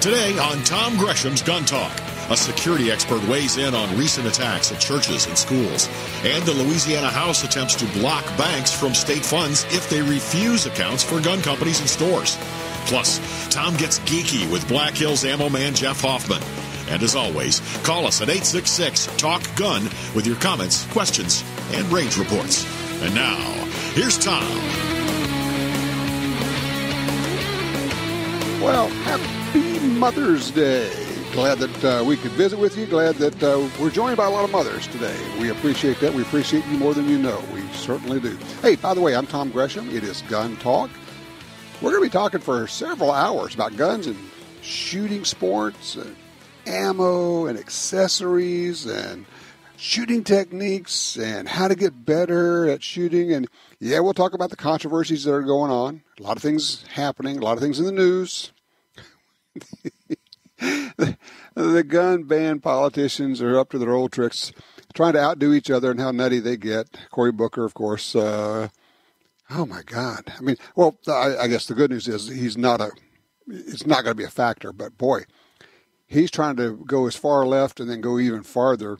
Today on Tom Gresham's Gun Talk, a security expert weighs in on recent attacks at churches and schools, and the Louisiana House attempts to block banks from state funds if they refuse accounts for gun companies and stores. Plus, Tom gets geeky with Black Hills ammo man Jeff Hoffman. And as always, call us at 866-TALK-GUN with your comments, questions, and range reports. And now, here's Tom. Well, happy Mother's Day. Glad that we could visit with you. Glad that we're joined by a lot of mothers today. We appreciate that. We appreciate you more than you know. We certainly do. Hey, by the way, I'm Tom Gresham. It is Gun Talk. We're going to be talking for several hours about guns and shooting sports and ammo and accessories and shooting techniques and how to get better at shooting. And yeah, we'll talk about the controversies that are going on. A lot of things happening, a lot of things in the news. The gun ban politicians are up to their old tricks, trying to outdo each other and how nutty they get. Cory Booker, of course. Oh my God! I mean, well, I guess the good news is it's not going to be a factor. But boy, he's trying to go as far left and then go even farther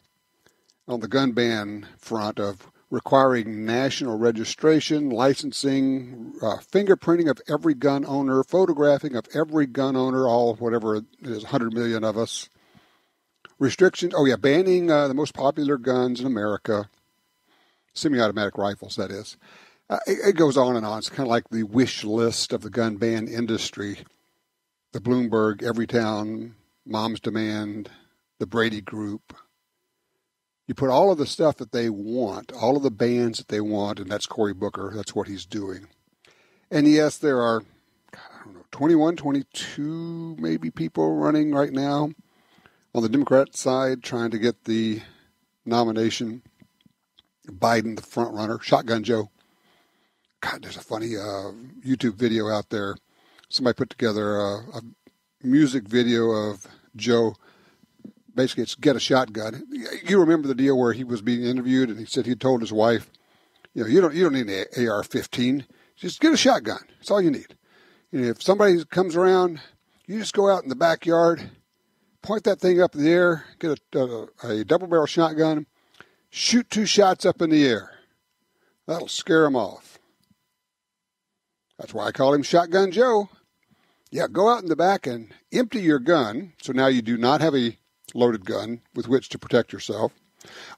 on the gun ban front of requiring national registration, licensing, fingerprinting of every gun owner, photographing of every gun owner, all whatever it is, 100 million of us. Restrictions, banning the most popular guns in America, semi-automatic rifles, that is. It goes on and on. It's kind of like the wish list of the gun ban industry. The Bloomberg, Everytown, Mom's Demand, the Brady Group. You put all of the stuff that they want, all of the bans that they want, and that's Cory Booker. That's what he's doing. And yes, there are, 21, 22 maybe people running right now on the Democrat side trying to get the nomination. Biden, the front runner, Shotgun Joe. God, there's a funny YouTube video out there. Somebody put together a music video of Joe. Basically, it's get a shotgun. You remember the deal where he was being interviewed and he said he told his wife, you don't need an AR-15. Just get a shotgun. That's all you need. And if somebody comes around, you just go out in the backyard, point that thing up in the air, get a double-barrel shotgun, shoot 2 shots up in the air. That'll scare them off. That's why I call him Shotgun Joe. Yeah, go out in the back and empty your gun. So now you do not have a loaded gun with which to protect yourself.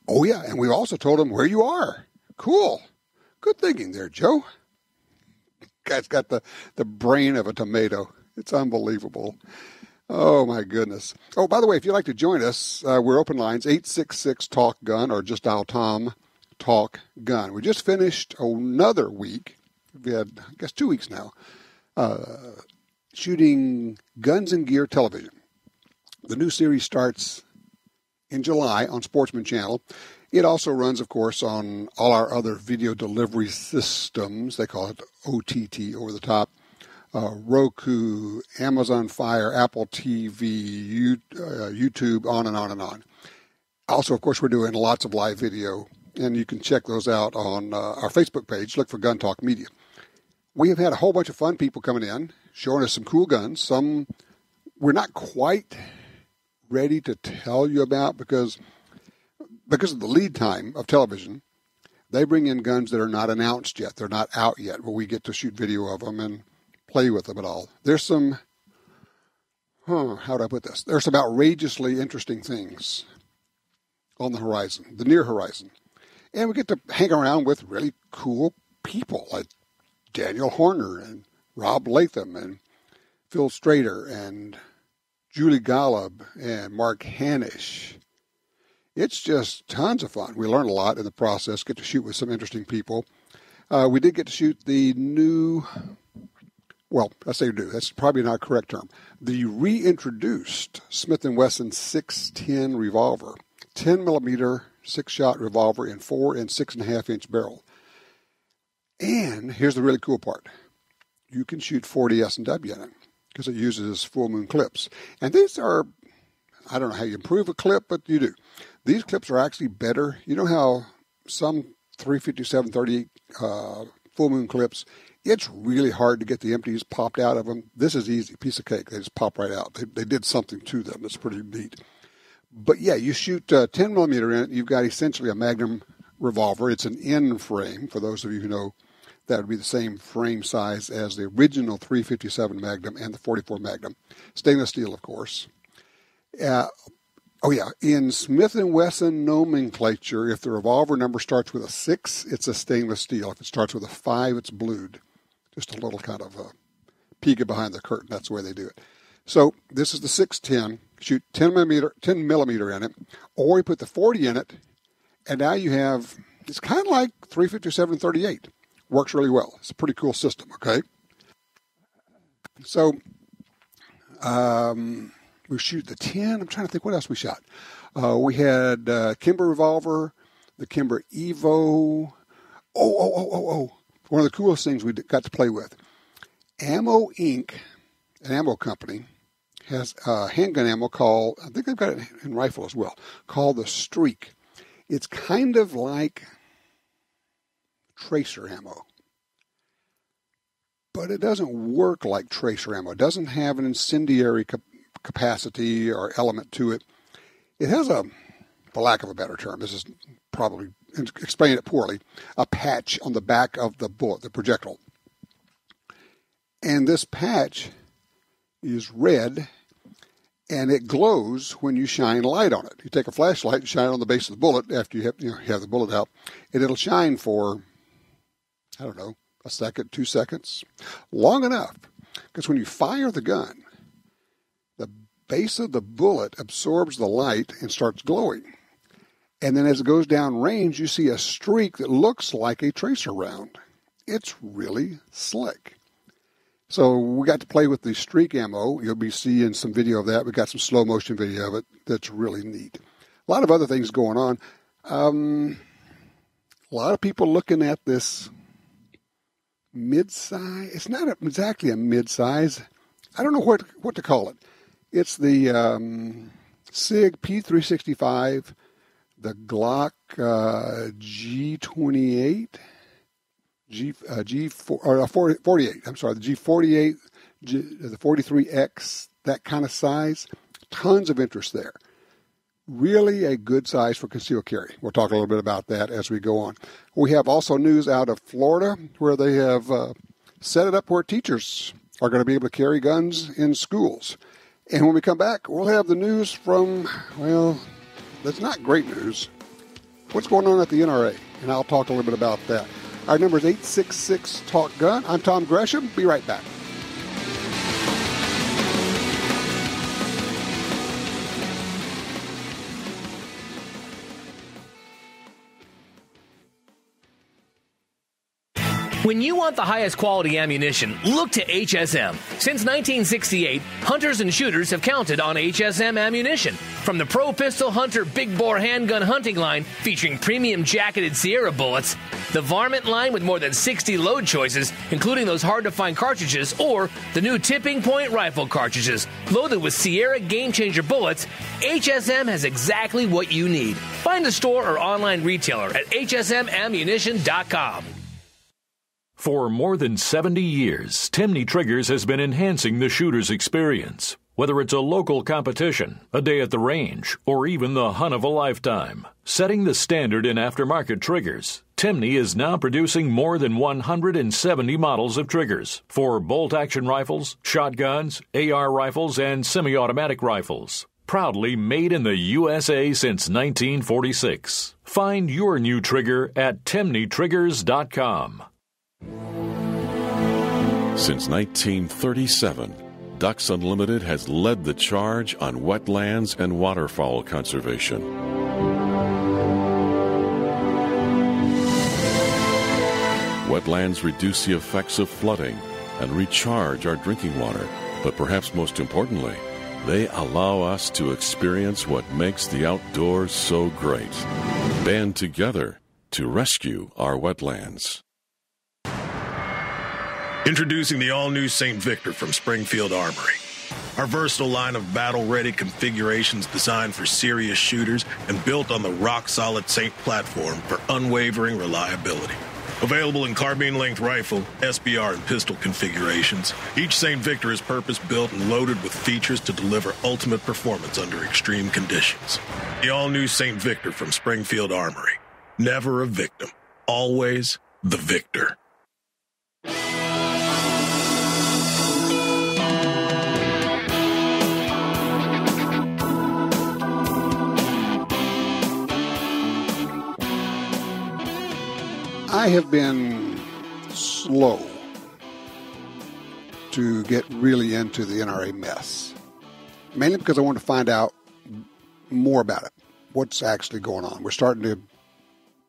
Oh, yeah, and we also told him where you are. Cool. Good thinking there, Joe. Guy's got the brain of a tomato. It's unbelievable. Oh, my goodness. Oh, by the way, if you'd like to join us, we're open lines, 866-TALK-GUN, or just dial Tom Talk Gun. We just finished another week. We had, I guess, 2 weeks now, shooting Guns and Gear television. The new series starts in July on Sportsman Channel. It also runs, of course, on all our other video delivery systems. They call it OTT, over the top. Roku, Amazon Fire, Apple TV, YouTube, on and on and on. Also, of course, we're doing lots of live video, and you can check those out on our Facebook page. Look for Gun Talk Media. We have had a whole bunch of fun people coming in, showing us some cool guns. Some we're not quite ready to tell you about because of the lead time of television. They bring in guns that are not announced yet. They're not out yet, but we get to shoot video of them and play with them at all. There's some, how do I put this? There's some outrageously interesting things on the horizon, the near horizon. And we get to hang around with really cool people like Daniel Horner and Rob Latham and Phil Strader and Julie Golub and Mark Hanisch. It's just tons of fun. We learn a lot in the process, get to shoot with some interesting people. We did get to shoot the new, well, I say new, that's probably not a correct term, the reintroduced Smith & Wesson 610 revolver, 10 millimeter 6-shot revolver in 4 and 6.5 inch barrel. And here's the really cool part. You can shoot 40 S&W in it because it uses full moon clips. And these are, I don't know how you improve a clip, but you do. These clips are actually better. You know how some 357 38 full moon clips It's really hard to get the empties popped out of them. This is easy, piece of cake. They just pop right out. They did something to them that's pretty neat. But yeah, you shoot 10 millimeter in it. You've got essentially a Magnum revolver. It's an N frame. For those of you who know, that would be the same frame size as the original 357 Magnum and the 44 Magnum. Stainless steel, of course. In Smith & Wesson nomenclature, if the revolver number starts with a 6, it's a stainless steel. If it starts with a 5, it's blued. Just a little kind of a peek behind the curtain. That's the way they do it. So this is the 610. Shoot 10 millimeter in it, or you put the 40 in it, and now you have, it's kind of like 357-38. Works really well. It's a pretty cool system, okay? So we shoot the 10. I'm trying to think what else we shot. We had Kimber revolver, the Kimber Evo. One of the coolest things we got to play with. Ammo Inc., an ammo company, has handgun ammo called, I think they've got it in rifle as well, called the Streak. It's kind of like tracer ammo, but it doesn't work like tracer ammo. It doesn't have an incendiary capacity or element to it. It has for lack of a better term, this is probably explaining it poorly, a patch on the back of the bullet, the projectile. And this patch is red, and it glows when you shine light on it. You take a flashlight and shine it on the base of the bullet after you have the bullet out, and it'll shine for, I don't know, a second, 2 seconds, long enough. Because when you fire the gun, the base of the bullet absorbs the light and starts glowing. And then as it goes down range, you see a streak that looks like a tracer round. It's really slick. So we got to play with the Streak ammo. You'll be seeing some video of that. We got some slow motion video of it. That's really neat. A lot of other things going on. A lot of people looking at this mid-size. It's not exactly a mid-size. I don't know what to call it. It's the SIG P365, the Glock G28. G48. I'm sorry, the G48, the 43X, that kind of size. Tons of interest there. Really a good size for concealed carry. We'll talk a little bit about that as we go on. We have also news out of Florida where they have set it up where teachers are going to be able to carry guns in schools. And when we come back, we'll have the news from, well, that's not great news. What's going on at the NRA? And I'll talk a little bit about that. Our number is 866-TALK-GUN. I'm Tom Gresham. Be right back. When you want the highest quality ammunition, look to HSM. Since 1968, hunters and shooters have counted on HSM ammunition. From the Pro Pistol Hunter Big Bore Handgun Hunting Line, featuring premium jacketed Sierra bullets, the Varmint line with more than 60 load choices, including those hard-to-find cartridges, or the new Tipping Point rifle cartridges, loaded with Sierra Game Changer bullets, HSM has exactly what you need. Find a store or online retailer at hsmammunition.com. For more than 70 years, Timney Triggers has been enhancing the shooter's experience. Whether it's a local competition, a day at the range, or even the hunt of a lifetime. Setting the standard in aftermarket triggers, Timney is now producing more than 170 models of triggers for bolt-action rifles, shotguns, AR rifles, and semi-automatic rifles. Proudly made in the USA since 1946. Find your new trigger at TimneyTriggers.com. Since 1937, Ducks Unlimited has led the charge on wetlands and waterfowl conservation. Wetlands reduce the effects of flooding and recharge our drinking water, but perhaps most importantly, they allow us to experience what makes the outdoors so great. Band together to rescue our wetlands. Introducing the all-new St. Victor from Springfield Armory. Our versatile line of battle-ready configurations designed for serious shooters and built on the rock-solid St. platform for unwavering reliability. Available in carbine-length rifle, SBR, and pistol configurations, each St. Victor is purpose-built and loaded with features to deliver ultimate performance under extreme conditions. The all-new St. Victor from Springfield Armory. Never a victim. Always the victor. I have been slow to get really into the NRA mess, mainly because I want to find out more about it, what's actually going on. We're starting to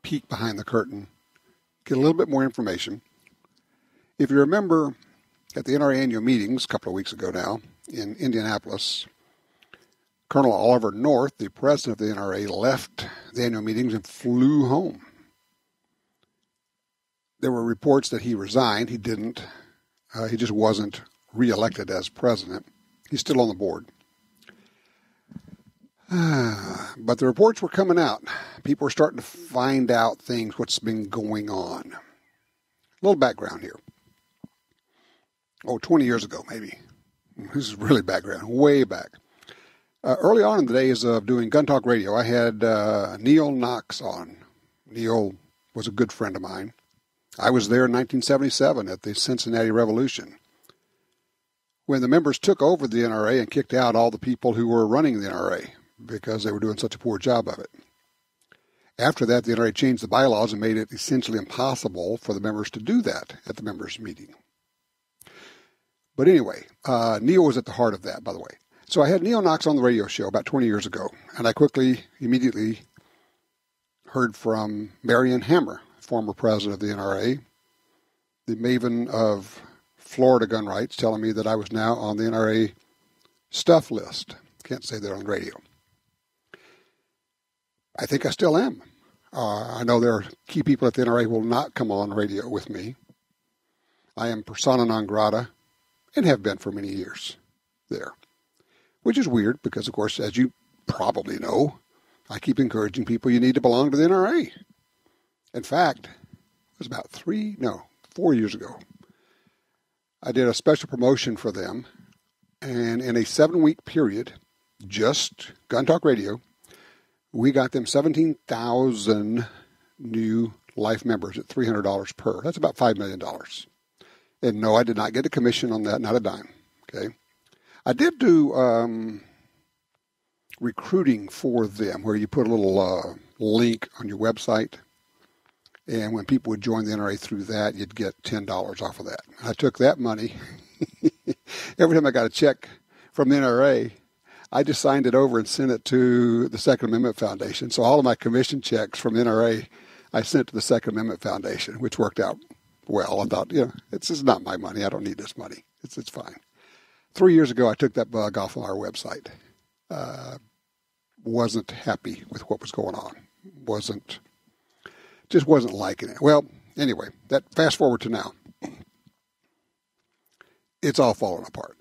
peek behind the curtain, get a little bit more information. If you remember at the NRA annual meetings a couple of weeks ago now in Indianapolis, Colonel Oliver North, the president of the NRA, left the annual meetings and flew home. There were reports that he resigned. He didn't. He just wasn't reelected as president. He's still on the board. But the reports were coming out. People were starting to find out things, what's been going on. A little background here. 20 years ago, maybe. This is really background, way back. Early on in the days of doing Gun Talk Radio, I had Neil Knox on. Neil was a good friend of mine. I was there in 1977 at the Cincinnati Revolution, when the members took over the NRA and kicked out all the people who were running the NRA because they were doing such a poor job of it. After that, the NRA changed the bylaws and made it essentially impossible for the members to do that at the members' meeting. But anyway, Neil was at the heart of that, by the way. So I had Neil Knox on the radio show about 20 years ago, and I immediately heard from Marion Hammer, former president of the NRA, the maven of Florida gun rights, telling me that I was now on the NRA stuff list. Can't say that on the radio. I think I still am. I know there are key people at the NRA who will not come on radio with me. I am persona non grata and have been for many years there, which is weird because, of course, as you probably know, I keep encouraging people you need to belong to the NRA. In fact, it was about 4 years ago, I did a special promotion for them, and in a 7-week period, just Gun Talk Radio, we got them 17,000 new life members at $300 per. That's about $5 million. And no, I did not get a commission on that, not a dime. Okay, I did do recruiting for them, where you put a little link on your website. And when people would join the NRA through that, you'd get $10 off of that. I took that money. Every time I got a check from the NRA, I just signed it over and sent it to the Second Amendment Foundation. So all of my commission checks from the NRA, I sent to the Second Amendment Foundation, which worked out well. I thought, this is not my money. I don't need this money. It's fine. 3 years ago, I took that bug off of our website. Wasn't happy with what was going on. Just wasn't liking it. Well, anyway, that fast forward to now. It's all falling apart.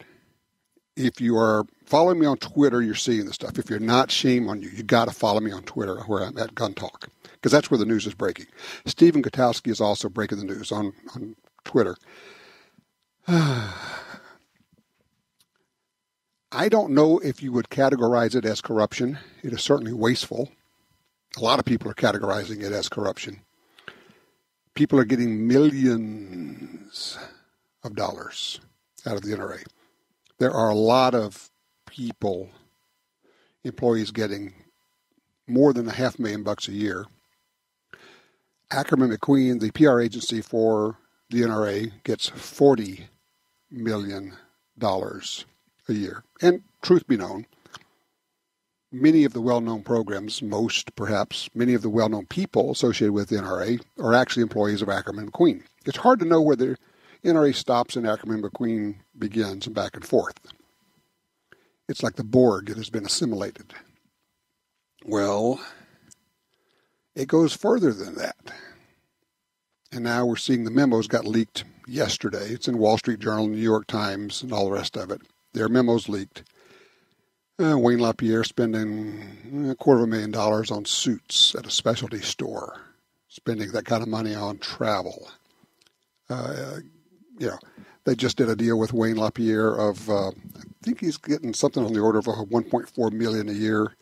If you are following me on Twitter, you're seeing this stuff. If you're not, shame on you. You got to follow me on Twitter, where I'm at Gun Talk, because that's where the news is breaking. Stephen Gutowski is also breaking the news on Twitter. I don't know if you would categorize it as corruption. It is certainly wasteful. A lot of people are categorizing it as corruption. People are getting millions of dollars out of the NRA. There are a lot of people, employees, getting more than $500,000 a year. Ackerman McQueen, the PR agency for the NRA, gets $40 million a year. And truth be known, many of the well-known programs, many of the well-known people associated with the NRA are actually employees of Ackerman McQueen. It's hard to know where the NRA stops and Ackerman McQueen begins, and back and forth. It's like the Borg. It has been assimilated. Well, it goes further than that. And now we're seeing the memos got leaked yesterday. It's in Wall Street Journal, New York Times, and all the rest of it. Their memos leaked. Wayne LaPierre spending $250,000 on suits at a specialty store. spending that kind of money on travel. They just did a deal with Wayne LaPierre of, I think he's getting something on the order of $1.4 million a year.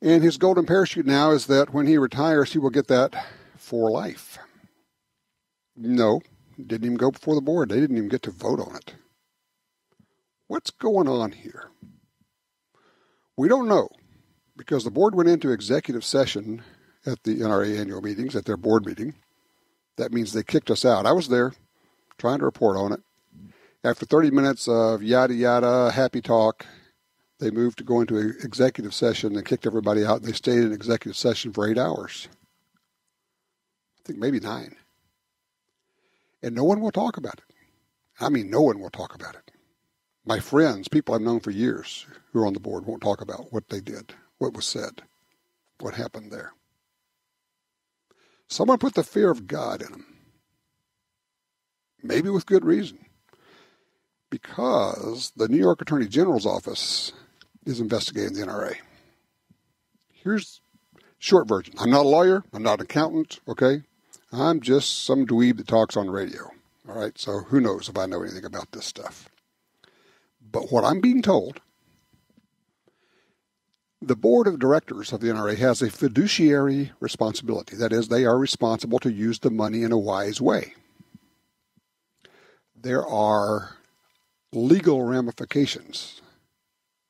And his golden parachute now is that when he retires, he will get that for life. No, didn't even go before the board. They didn't even get to vote on it. What's going on here? We don't know, because the board went into executive session at the NRA annual meetings, at their board meeting. That means they kicked us out. I was there trying to report on it. After 30 minutes of yada yada, happy talk, they moved to go into an executive session and kicked everybody out. They stayed in executive session for 8 hours. I think maybe 9. And no one will talk about it. I mean, no one will talk about it. My friends, people I've known for years who are on the board, won't talk about what they did, what was said, what happened there. Someone put the fear of God in them. Maybe with good reason. Because the New York Attorney General's office is investigating the NRA. Here's short version. I'm not a lawyer. I'm not an accountant, okay? I'm just some dweeb that talks on radio, all right? So who knows if I know anything about this stuff. But what I'm being told, the board of directors of the NRA has a fiduciary responsibility. That is, they are responsible to use the money in a wise way. There are legal ramifications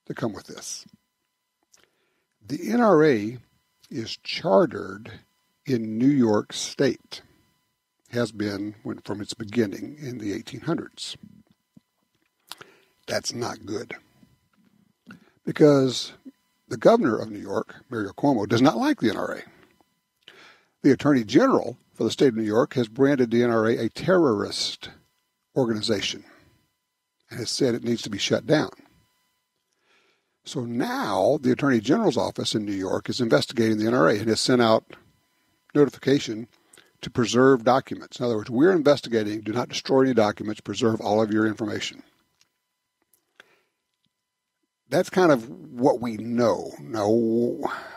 that come with this. The NRA is chartered in New York State, has been from its beginning in the 1800s. That's not good, because the governor of New York, Mario Cuomo, does not like the NRA. The Attorney General for the state of New York has branded the NRA a terrorist organization and has said it needs to be shut down. So now the Attorney General's office in New York is investigating the NRA and has sent out notification to preserve documents. In other words, we're investigating, do not destroy any documents, preserve all of your information. That's kind of what we know. Now,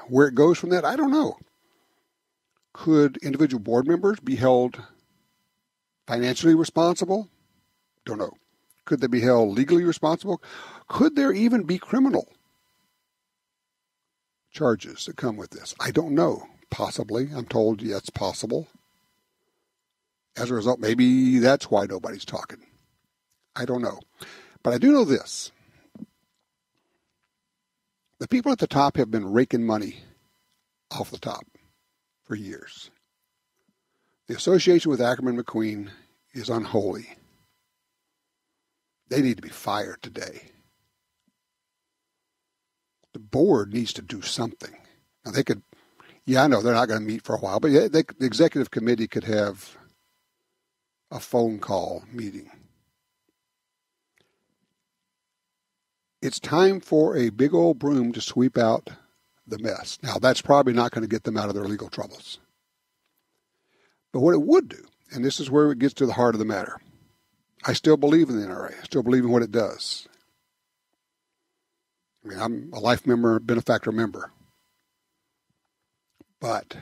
where it goes from that, I don't know. Could individual board members be held financially responsible? Don't know. Could they be held legally responsible? Could there even be criminal charges that come with this? I don't know. Possibly. I'm told, yeah, it's possible. As a result, maybe that's why nobody's talking. I don't know. But I do know this. The people at the top have been raking money off the top for years. The association with Ackerman McQueen is unholy. They need to be fired today. The board needs to do something. Now they could, I know they're not going to meet for a while, but the executive committee could have a phone call meeting. It's time for a big old broom to sweep out the mess. Now, that's probably not going to get them out of their legal troubles. But what it would do, and this is where it gets to the heart of the matter, I still believe in the NRA. I still believe in what it does. I mean, I'm a life member, benefactor member. But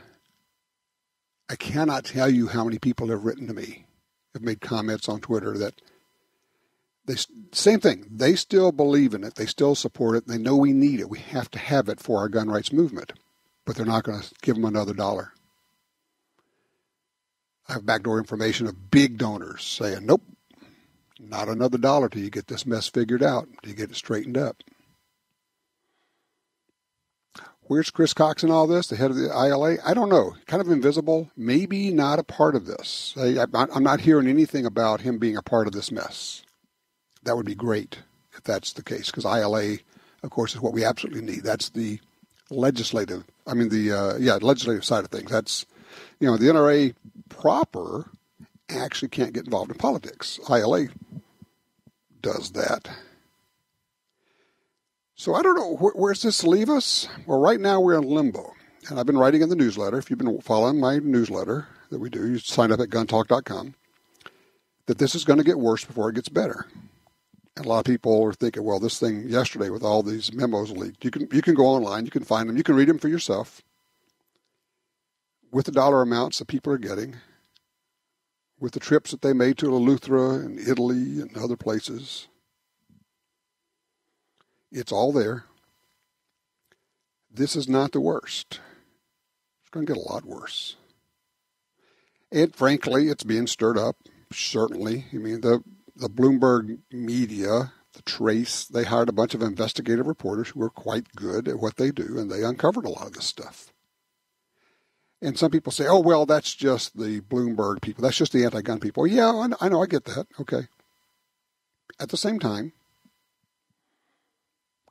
I cannot tell you how many people have written to me, have made comments on Twitter that same thing. They still believe in it. They still support it. They know we need it. We have to have it for our gun rights movement. But they're not going to give them another dollar. I have backdoor information of big donors saying, nope, not another dollar till you get this mess figured out, till you get it straightened up. Where's Chris Cox in all this, the head of the ILA? I don't know. Kind of invisible. Maybe not a part of this. I'm not hearing anything about him being a part of this mess. That would be great if that's the case, because ILA, of course, is what we absolutely need. That's the legislative side of things. That's, the NRA proper actually can't get involved in politics. ILA does that. So I don't know, where's this leave us? Well, right now we're in limbo. And I've been writing in the newsletter. If you've been following my newsletter that we do, you sign up at guntalk.com, that this is going to get worse before it gets better. And a lot of people are thinking, well, this thing yesterday with all these memos leaked, you can go online, you can find them, you can read them for yourself. with the dollar amounts that people are getting, with the trips that they made to Eleuthera and Italy and other places. It's all there. This is not the worst. It's going to get a lot worse. And frankly, it's being stirred up, certainly. I mean, the Bloomberg media, the Trace, they hired a bunch of investigative reporters who are quite good at what they do, and they uncovered a lot of this stuff. And some people say, oh, well, that's just the Bloomberg people. That's just the anti-gun people. Yeah, I know, I get that. Okay. At the same time,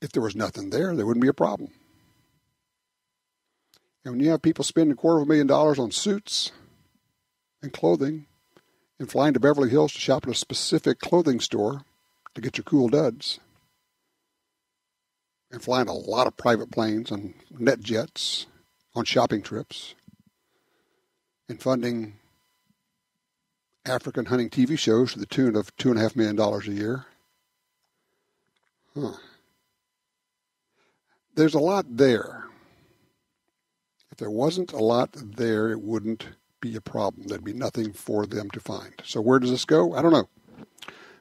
if there was nothing there, there wouldn't be a problem. And when you have people spending $250,000 on suits and clothing and flying to Beverly Hills to shop at a specific clothing store to get your cool duds, and flying a lot of private planes and net jets on shopping trips, and funding African hunting TV shows to the tune of $2.5 million a year. There's a lot there. If there wasn't a lot there, it wouldn't be a problem. There'd be nothing for them to find. So where does this go? I don't know.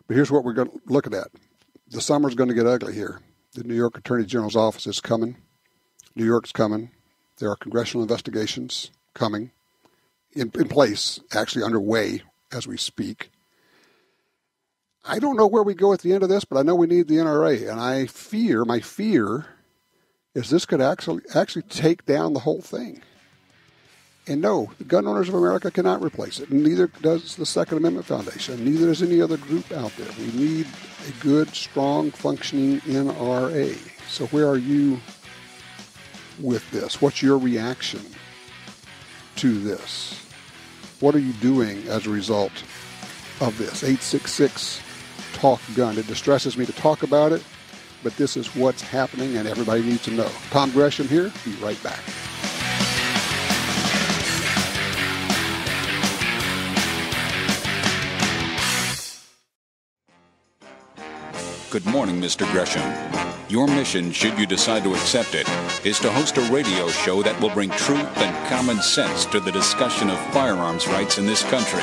But here's what we're going to look at. The summer's going to get ugly here. The New York Attorney General's office is coming. New York's coming. There are congressional investigations coming in place, actually underway as we speak. I don't know where we go at the end of this, but I know we need the NRA. And my fear is this could actually take down the whole thing. And no, the Gun Owners of America cannot replace it. And neither does the Second Amendment Foundation. Neither does any other group out there. We need a good, strong, functioning NRA. So where are you with this? What's your reaction to this? What are you doing as a result of this? 866-TALK-GUN. It distresses me to talk about it, but this is what's happening, and everybody needs to know. Tom Gresham here. Be right back. Good morning, Mr. Gresham. Your mission, should you decide to accept it, is to host a radio show that will bring truth and common sense to the discussion of firearms rights in this country.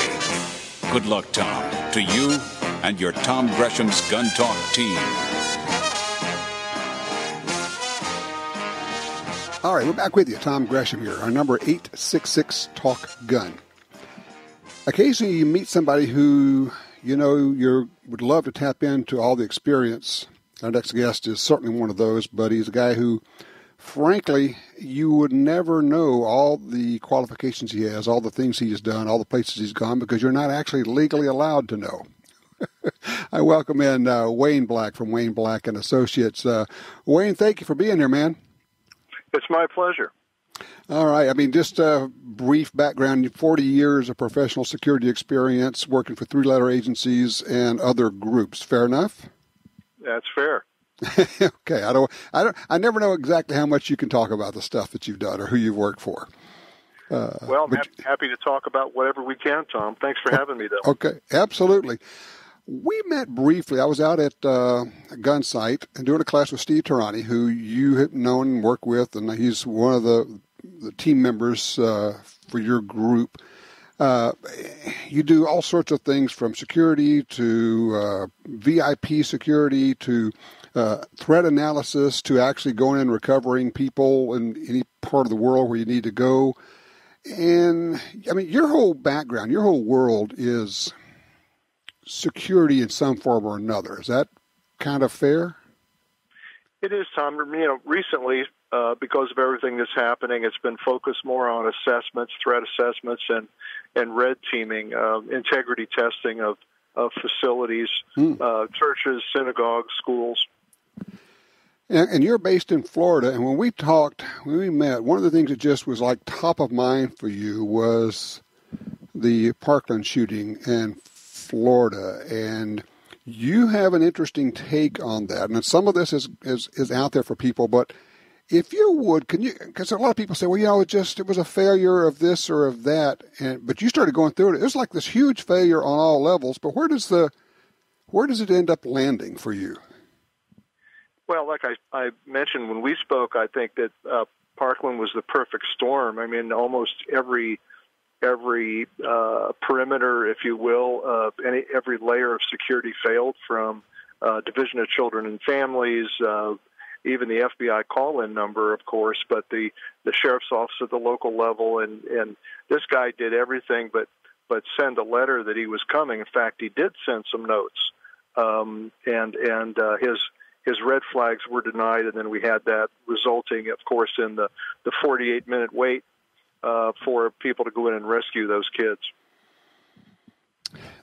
Good luck, Tom, to you and your Tom Gresham's Gun Talk team. All right, we're back with you. Tom Gresham here. Our number 866-TALK-GUN. Occasionally you meet somebody who you would love to tap into all the experience. Our next guest is certainly one of those, but he's a guy who, frankly, you would never know all the qualifications he has, all the things he's done, all the places he's gone, because you're not actually legally allowed to know. I welcome in Wayne Black from Wayne Black & Associates. Wayne, thank you for being here, man. It's my pleasure. All right. I mean, just a brief background, 40 years of professional security experience working for three-letter agencies and other groups. Fair enough? That's fair. Okay. I never know exactly how much you can talk about the stuff that you've done or who you've worked for. Well, I'm happy to talk about whatever we can, Tom. Thanks for having me, though. Okay. Absolutely. We met briefly. I was out at a gun site and doing a class with Steve Tarani, who you have known and worked with, and he's one of the team members for your group. You do all sorts of things from security to VIP security to threat analysis to actually going and recovering people in any part of the world where you need to go. And, I mean, your whole background, your whole world is security in some form or another. Is that kind of fair? It is, Tom. Recently, because of everything that's happening, it's been focused more on assessments, threat assessments, and red teaming, integrity testing of facilities, churches, synagogues, schools. And you're based in Florida, and when we met, one of the things that just was like top of mind for you was the Parkland shooting in Florida, and you have an interesting take on that. And some of this is out there for people, but if you would, because a lot of people say, well, it was a failure of this or of that, but you started going through it. It was like this huge failure on all levels, but where does it end up landing for you? Well, like I mentioned when we spoke, I think that Parkland was the perfect storm. I mean, almost every perimeter, if you will, every layer of security failed, from Division of Children and Families, even the FBI call-in number, of course, but the sheriff's office at the local level, and this guy did everything but send a letter that he was coming. In fact, he did send some notes, and his red flags were denied, and then we had that resulting, of course, in the 48-minute wait for people to go in and rescue those kids.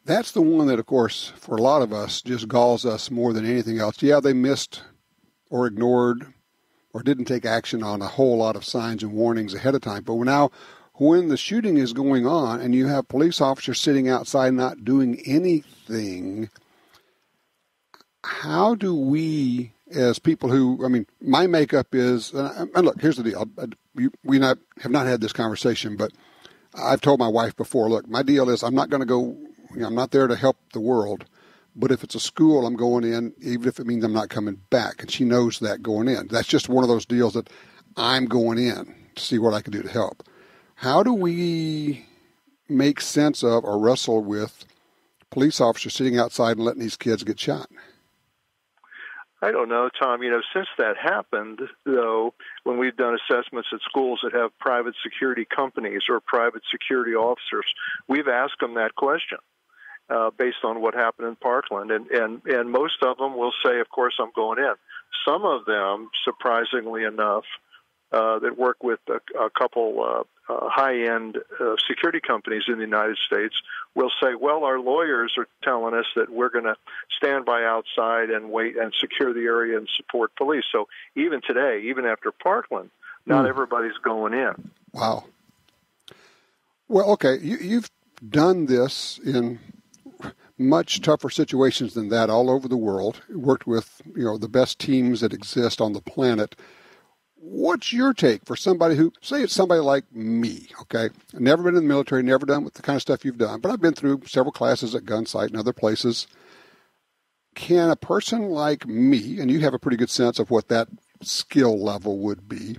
That's the one that, of course, for a lot of us, just galls us more than anything else. Yeah, they missed or ignored or didn't take action on a whole lot of signs and warnings ahead of time. But now, when the shooting is going on and you have police officers sitting outside not doing anything, how do we, as people who, I mean, my makeup is, and look, here's the deal. We have not had this conversation, but I've told my wife before, look, my deal is I'm not going to go, I'm not there to help the world, but if it's a school, I'm going in, even if it means I'm not coming back. And she knows that going in. That's just one of those deals that I'm going in to see what I can do to help. How do we make sense of or wrestle with police officers sitting outside and letting these kids get shot? I don't know, Tom. Since that happened, though, when we've done assessments at schools that have private security companies or private security officers, we've asked them that question based on what happened in Parkland. And most of them will say, of course, I'm going in. Some of them, surprisingly enough, that work with a couple high-end security companies in the United States will say, well, our lawyers are telling us that we're going to stand by outside and wait and secure the area and support police. So even today, even after Parkland, not everybody's going in. Wow. Well, okay, you've done this in much tougher situations than that all over the world. You worked with, the best teams that exist on the planet. What's your take for somebody who, say it's somebody like me, okay? I've never been in the military, never done with the kind of stuff you've done, but I've been through several classes at Gunsight and other places. Can a person like me, and you have a pretty good sense of what that skill level would be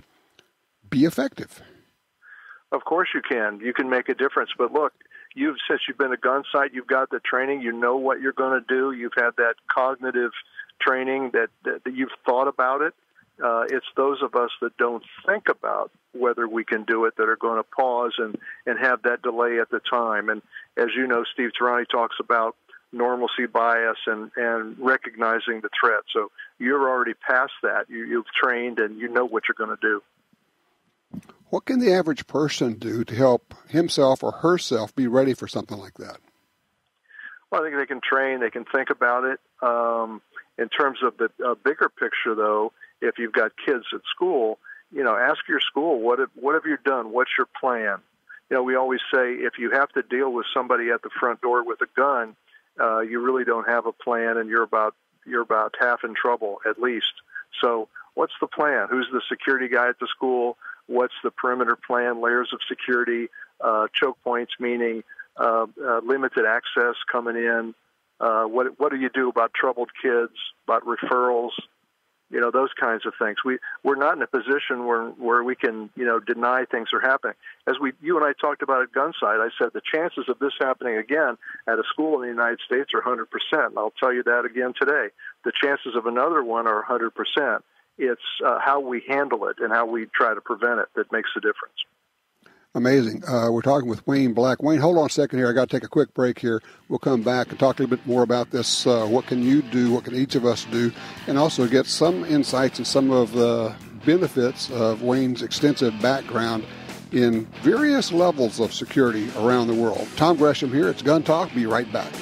effective? Of course you can. You can make a difference. But look, since you've been at Gunsight, you've got the training, you know what you're going to do, you've had that cognitive training that you've thought about it. It's those of us that don't think about whether we can do it that are going to pause and have that delay at the time. And as you know, Steve Tarani talks about normalcy bias and recognizing the threat. So you're already past that. You've trained and you know what you're going to do. What can the average person do to help himself or herself be ready for something like that? Well, I think they can train. They can think about it. In terms of the bigger picture, though, if you've got kids at school, ask your school, what have you done? What's your plan? We always say if you have to deal with somebody at the front door with a gun, you really don't have a plan, and you're about half in trouble at least. So what's the plan? Who's the security guy at the school? What's the perimeter plan, layers of security, choke points, meaning limited access coming in? What do you do about troubled kids, about referrals? Those kinds of things. We're not in a position where we can, deny things are happening. As you and I talked about at Gunsight, I said the chances of this happening again at a school in the United States are 100%. And I'll tell you that again today. The chances of another one are 100%. It's how we handle it and how we try to prevent it that makes the difference. Amazing. We're talking with Wayne Black. Wayne, hold on a second here. I got to take a quick break here. We'll come back and talk a little bit more about this. What can you do? What can each of us do? And also get some insights and some of the benefits of Wayne's extensive background in various levels of security around the world. Tom Gresham here. It's Gun Talk. Be right back.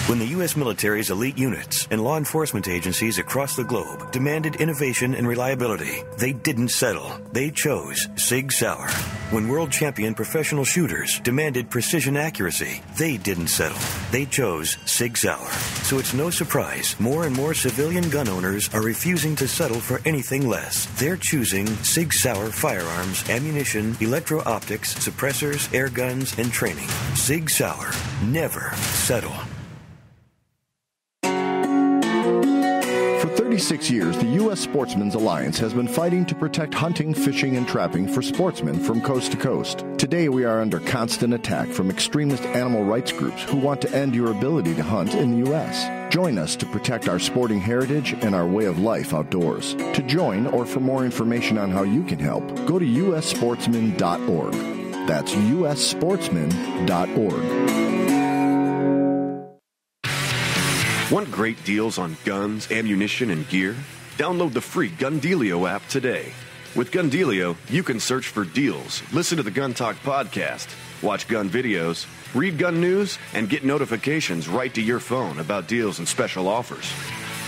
When the U.S. military's elite units and law enforcement agencies across the globe demanded innovation and reliability, they didn't settle. They chose Sig Sauer. When world champion professional shooters demanded precision accuracy, they didn't settle. They chose Sig Sauer. So it's no surprise more and more civilian gun owners are refusing to settle for anything less. They're choosing Sig Sauer firearms, ammunition, electro-optics, suppressors, air guns, and training. Sig Sauer. Never settle. 36 years, the U.S. Sportsmen's Alliance has been fighting to protect hunting, fishing, and trapping for sportsmen from coast to coast. Today, we are under constant attack from extremist animal rights groups who want to end your ability to hunt in the U.S. Join us to protect our sporting heritage and our way of life outdoors. To join or for more information on how you can help, go to ussportsman.org. That's ussportsman.org. Want great deals on guns, ammunition, and gear? Download the free Gundealio app today. With Gundealio, you can search for deals, listen to the Gun Talk podcast, watch gun videos, read gun news, and get notifications right to your phone about deals and special offers.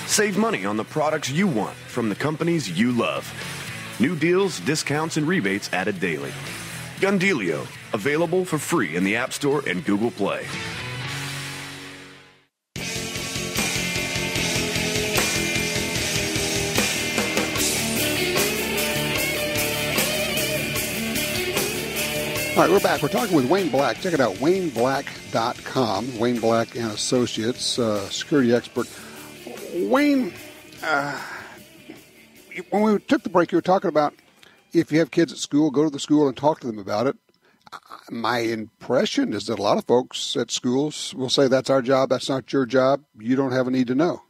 Save money on the products you want from the companies you love. New deals, discounts, and rebates added daily. Gundealio, available for free in the App Store and Google Play. All right, we're back. We're talking with Wayne Black. Check it out, WayneBlack.com. Wayne Black and Associates, security expert. Wayne, when we took the break, you were talking about if you have kids at school, go to the school and talk to them about it. My impression is that a lot of folks at schools will say that's our job, that's not your job, you don't have a need to know.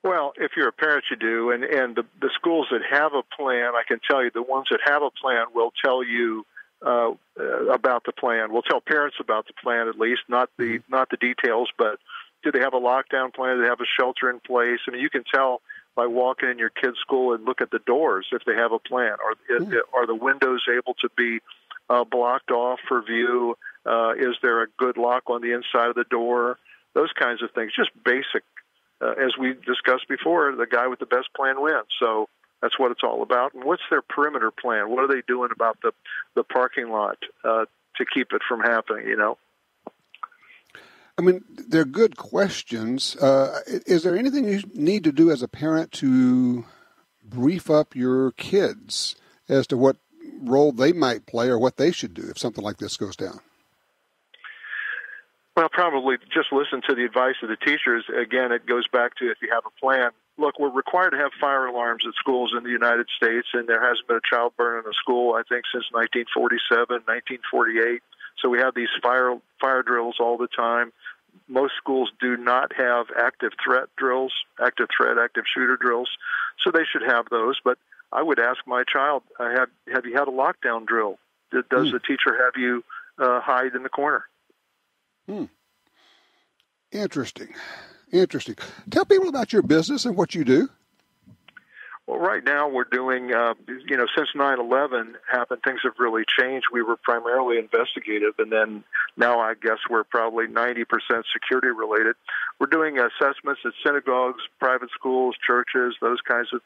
Well, if you're a parent, you do, and the schools that have a plan, I can tell you, the ones that have a plan will tell you about the plan. Will tell parents about the plan at least, not the details, but do they have a lockdown plan? Do they have a shelter in place? I mean, you can tell by walking in your kid's school and look at the doors if they have a plan. Are the windows able to be blocked off for view? Is there a good lock on the inside of the door? Those kinds of things, just basic. As we discussed before, the guy with the best plan wins. So that's what it's all about. And what's their perimeter plan? What are they doing about the parking lot to keep it from happening, you know? I mean, they're good questions. Is there anything you need to do as a parent to brief up your kids as to what role they might play or what they should do if something like this goes down? Well, probably just listen to the advice of the teachers. Again, it goes back to if you have a plan. Look, we're required to have fire alarms at schools in the United States, and there hasn't been a child burned in a school, I think, since 1947, 1948. So we have these fire drills all the time. Most schools do not have active threat drills, active shooter drills, so they should have those. But I would ask my child, have you had a lockdown drill? Does the teacher have you hide in the corner? Interesting. Tell people about your business and what you do. Well, right now we're doing, since 9/11 happened, things have really changed. We were primarily investigative, and then now I guess we're probably 90% security related. We're doing assessments at synagogues, private schools, churches, those kinds of,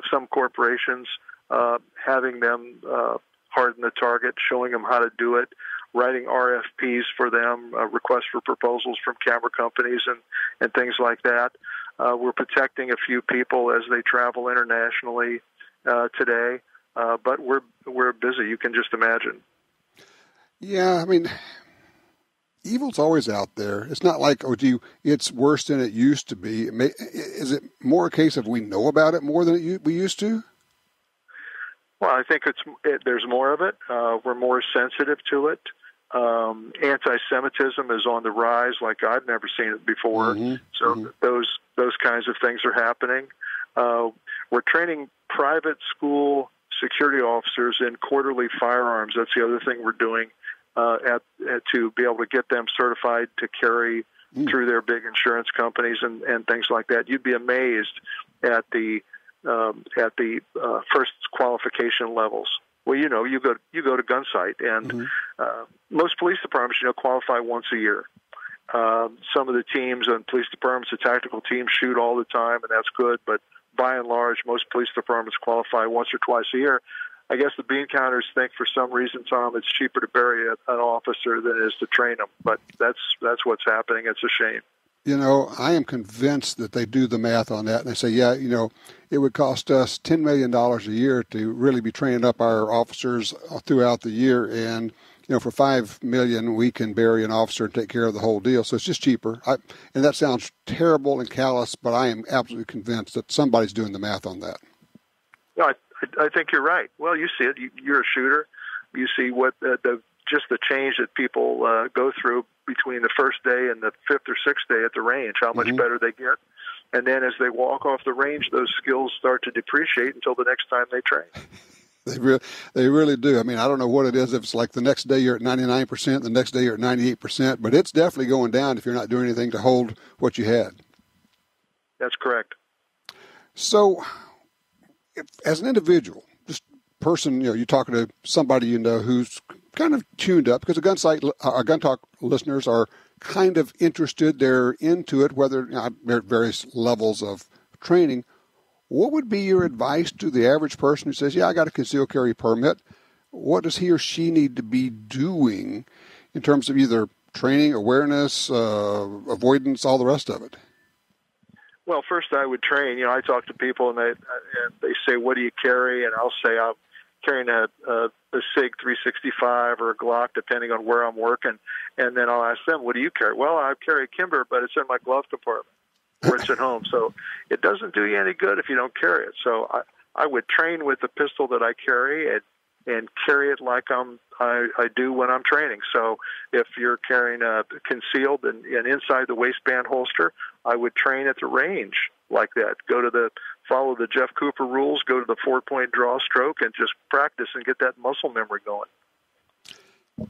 some corporations, having them harden the target, showing them how to do it, writing RFPs for them, requests for proposals from camera companies and things like that. We're protecting a few people as they travel internationally today, but we're busy. You can just imagine. Yeah, I mean, evil's always out there. It's not like, it's worse than it used to be. Is it more a case of we know about it more than we used to? Well, I think there's more of it. We're more sensitive to it. Anti-Semitism is on the rise like I've never seen it before. Those kinds of things are happening. We're training private school security officers in quarterly firearms. That's the other thing we're doing to be able to get them certified to carry through their big insurance companies and things like that. You'd be amazed at the first qualification levels. Well, you go to Gunsight, and most police departments, qualify once a year. Some of the teams and police departments, the tactical teams, shoot all the time, and that's good. But by and large, most police departments qualify once or twice a year. I guess the bean counters think for some reason, Tom, it's cheaper to bury an officer than it is to train them. But that's what's happening. It's a shame. I am convinced that they do the math on that, and they say, it would cost us $10 million a year to really be training up our officers throughout the year, and for $5 million, we can bury an officer and take care of the whole deal. So it's just cheaper. And that sounds terrible and callous, but I am absolutely convinced that somebody's doing the math on that. No, I think you're right. Well, you see it. You're a shooter. You see what just the change that people go through between the first day and the fifth or sixth day at the range, how much better they get. And then as they walk off the range, those skills start to depreciate until the next time they train. They really do. I mean, I don't know what it is. If it's like the next day you're at 99%, the next day you're at 98%, but it's definitely going down if you're not doing anything to hold what you had. That's correct. So, as an individual, just person, you're talking to somebody who's kind of tuned up, because Gun Talk listeners are kind of interested. They're into it, whether at various levels of training. What would be your advice to the average person who says, I got a concealed carry permit? What does he or she need to be doing in terms of either training, awareness, avoidance, all the rest of it? Well, first I would train. I talk to people and they say, what do you carry? And I'll say, I'm carrying a SIG 365 or a Glock, depending on where I'm working. And then I'll ask them, what do you carry? Well, I carry a Kimber, but it's in my glove compartment, or it's at home. So it doesn't do you any good if you don't carry it. So I would train with the pistol that I carry and carry it like I do when I'm training. So if you're carrying a concealed and inside the waistband holster, I would train at the range like that. Follow the Jeff Cooper rules, go to the 4-point draw stroke, and just practice and get that muscle memory going.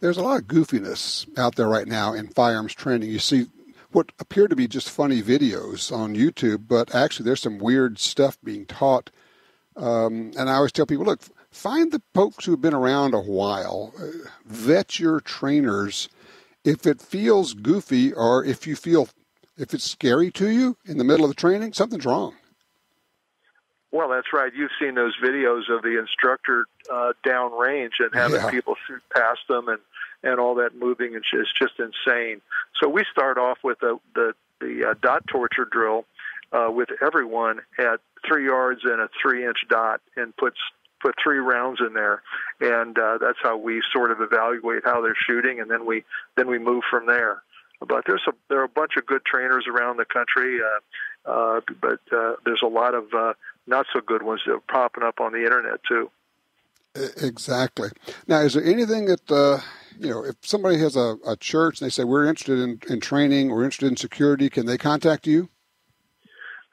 There's a lot of goofiness out there right now in firearms training. You see what appear to be just funny videos on YouTube, but actually there's some weird stuff being taught. And I always tell people, look, find the folks who have been around a while. Vet your trainers. If it feels goofy or if it's scary to you in the middle of the training, something's wrong. Well, that's right. You've seen those videos of the instructor downrange and having people shoot past them and all that moving, and it's just insane. So we start off with the dot torture drill with everyone at 3 yards and a 3-inch dot, and put 3 rounds in there, and that's how we sort of evaluate how they're shooting, and then we move from there. But there are a bunch of good trainers around the country, but there's a lot of not so good ones that are popping up on the internet too. Exactly. Now, is there anything that if somebody has a church and they say we're interested in training, we're interested in security, can they contact you?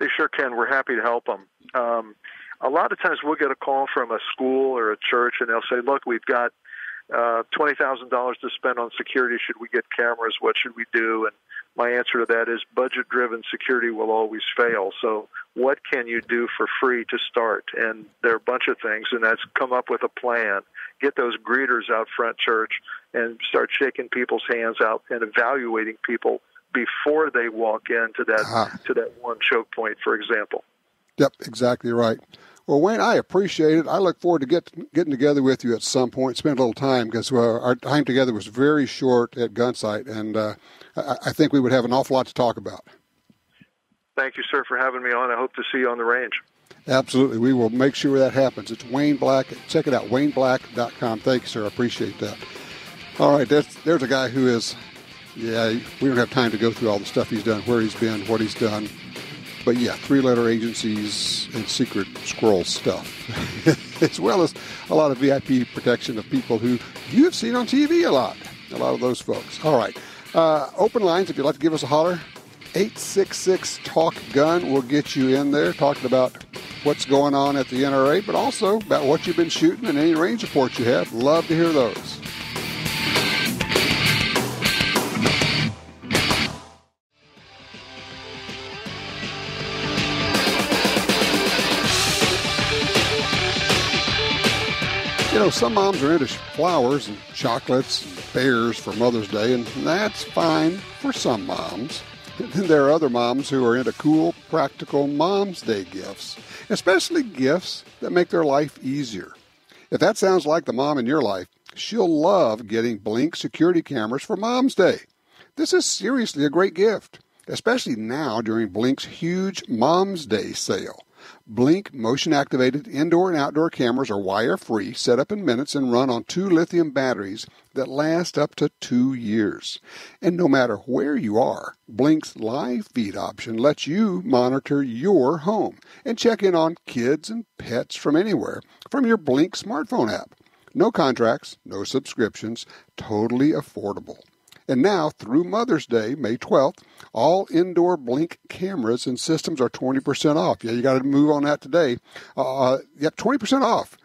They sure can. We're happy to help them. A lot of times we'll get a call from a school or a church, and they'll say, look, we've got $20,000 to spend on security. Should we get cameras? What should we do? And my answer to that is budget-driven security will always fail. So what can you do for free to start? And there are a bunch of things, and that's come up with a plan. Get those greeters out front, church, and start shaking people's hands out and evaluating people before they walk into that one choke point, for example. Yep, exactly right. Well, Wayne, I appreciate it. I look forward to getting together with you at some point, spend a little time, because our time together was very short at Gunsight, and I think we would have an awful lot to talk about. Thank you, sir, for having me on. I hope to see you on the range. Absolutely. We will make sure that happens. It's Wayne Black. Check it out, WayneBlack.com. Thank you, sir. I appreciate that. All right, there's a guy who is, we don't have time to go through all the stuff he's done, where he's been, what he's done. But 3-letter agencies and secret squirrel stuff, as well as a lot of VIP protection of people who you have seen on TV a lot of those folks. All right. Open lines, if you'd like to give us a holler, 866-TALK-GUN. We'll get you in there talking about what's going on at the NRA, but also about what you've been shooting and any range reports you have. Love to hear those. Some moms are into flowers and chocolates and bears for Mother's Day, and that's fine for some moms. And then there are other moms who are into cool, practical Mom's Day gifts, especially gifts that make their life easier. If that sounds like the mom in your life, she'll love getting Blink security cameras for Mom's Day. This is seriously a great gift, especially now during Blink's huge Mom's Day sale. Blink motion-activated indoor and outdoor cameras are wire-free, set up in minutes, and run on 2 lithium batteries that last up to 2 years. And no matter where you are, Blink's live feed option lets you monitor your home and check in on kids and pets from anywhere from your Blink smartphone app. No contracts, no subscriptions, totally affordable. And now, through Mother's Day, May 12th, all indoor Blink cameras and systems are 20% off. Yeah, you got to move on that today. 20% off.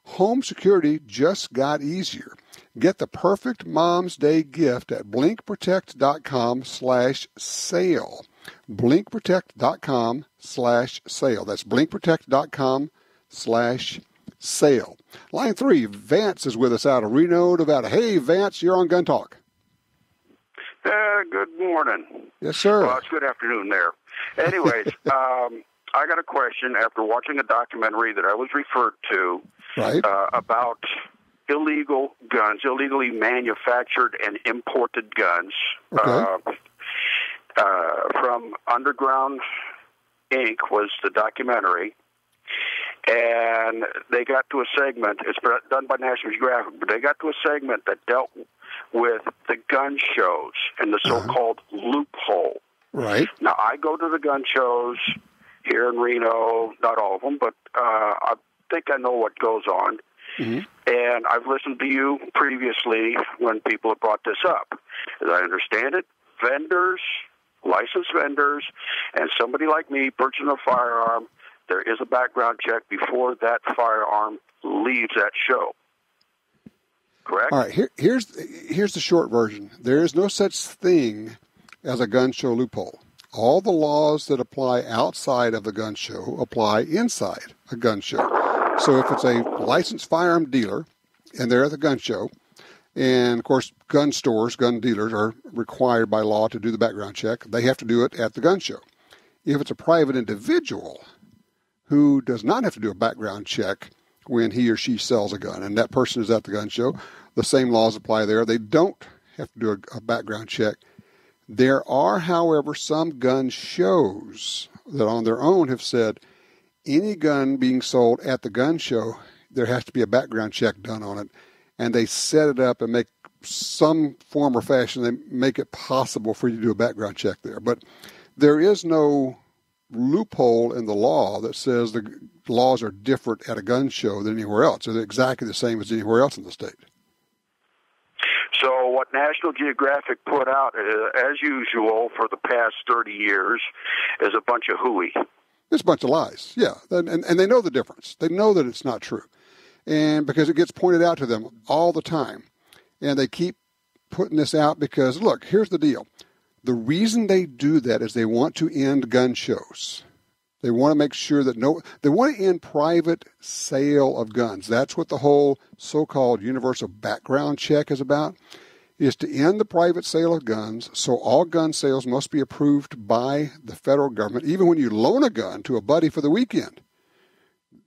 Home security just got easier. Get the perfect Mom's Day gift at blinkprotect.com/sale. blinkprotect.com/sale. That's blinkprotect.com/sale. Line 3, Vance is with us out of Reno, Nevada. Hey, Vance, you're on Gun Talk. Good morning. Yes, sir. Well, it's good afternoon there. Anyways, I got a question after watching a documentary that I was referred to about illegal guns, illegally manufactured and imported guns from Underground Inc. was the documentary. And they got to a segment, it's done by National Geographic, but they got to a segment that dealt with the gun shows and the so-called loophole. Right. Now, I go to the gun shows here in Reno, not all of them, but I think I know what goes on. Mm-hmm. And I've listened to you previously when people have brought this up. As I understand it, vendors, licensed vendors, and somebody like me purchasing a firearm, there is a background check before that firearm leaves that show. Correct? All right, here's the short version. There is no such thing as a gun show loophole. All the laws that apply outside of the gun show apply inside a gun show. So if it's a licensed firearm dealer and they're at the gun show, and of course gun stores, gun dealers are required by law to do the background check, they have to do it at the gun show. If it's a private individual who does not have to do a background check when he or she sells a gun, and that person is at the gun show, the same laws apply there. They don't have to do a background check. There are, however, some gun shows that on their own have said any gun being sold at the gun show, there has to be a background check done on it. And they set it up and make some form or fashion, they make it possible for you to do a background check there. But there is no loophole in the law that says the laws are different at a gun show than anywhere else. They're exactly the same as anywhere else in the state. So what National Geographic put out, as usual, for the past 30 years, is a bunch of hooey. It's a bunch of lies, yeah. And they know the difference. They know that it's not true. And because it gets pointed out to them all the time. And they keep putting this out because, look, here's the deal. The reason they do that is they want to end gun shows. They want to make sure that they want to end private sale of guns. That's what the whole so-called universal background check is about, is to end the private sale of guns, so all gun sales must be approved by the federal government. Even when you loan a gun to a buddy for the weekend,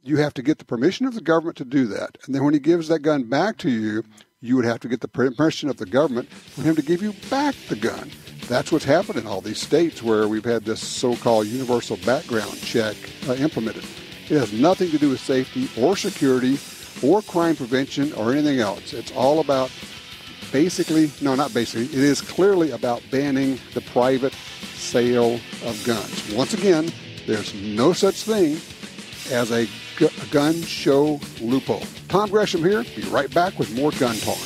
you have to get the permission of the government to do that. And then when he gives that gun back to you, you would have to get the permission of the government for him to give you back the gun. That's what's happened in all these states where we've had this so-called universal background check implemented. It has nothing to do with safety or security or crime prevention or anything else. It's all about it is clearly about banning the private sale of guns. Once again, there's no such thing as a gun show loophole. Tom Gresham here. Be right back with more Gun Talk.